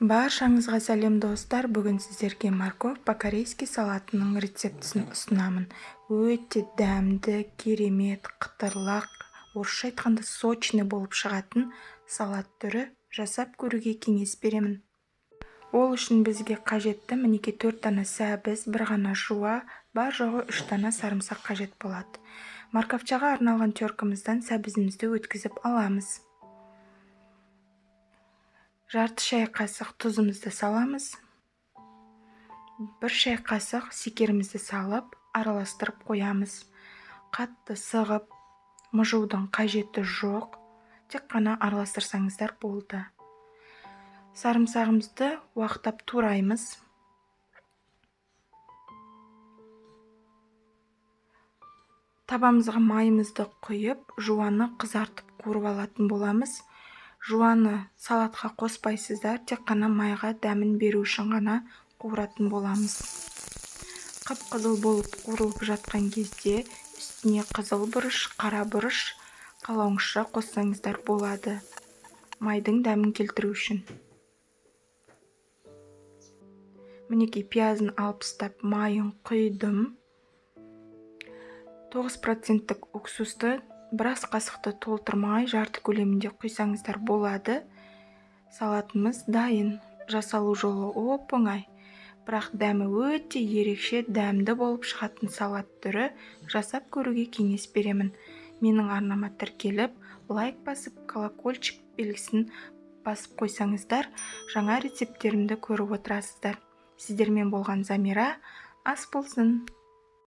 Баршаңызға сәлем достар. Бүгін сіздерге морковь по-корейски салатының рецептісін ұсынамын. Өте дәмді, керемет, қытырлақ, орысша айтқанда сочный болып шығатын салат түрі. Жасап көруге кеңес беремін. Ол үшін бізге қажетті мінеки 4 дана сәбіз, 1 ғана жуа, бар жоғы 3 дана сарымсақ қажет болады. Морковчаға арналған теркамыздан сәбізімізді өткізіп аламыз. Жарты шай қасық тұзымызды саламыз. 1 шай қасық секерімізді салып, араластырып қоямыз. Қатты сығып, мұжудың қажеті жоқ. Тек қана араластырсаңыздар болды. Сарымсағымызды уақтап тураймыз. Табамызға майымызды құйып, жуаны қызартып қуырып алатын боламыз. Жуаны салатқа қоспайсыздар, тек қана майға дәмін беру үшін ғана қуыратын боламыз. Қып-қызыл болып қуырылып жатқан кезде үстіне қызыл бұрыш, қара бұрыш, қалауыңызша қоссаңыздар болады. Майдың дәмін келтіру үшін. Мінеки пиязын алып тастап майын құйдым. 9% уксусты біраз қасықты толтырмай жарты көлемінде құйсаңыздар болады. Салатымыз дайын. Жасалу жолы оп-оңай. Бірақ дәмі өте ерекше, дәмді болып шығатын салат түрі. Жасап көруге кеңес беремін. Менің арнама тіркеліп, лайк басып, колокольчик белгісін басып қойсаңыздар, жаңа рецепттерімді көріп отырасыздар. Сіздермен болған Замира. Ас болсын!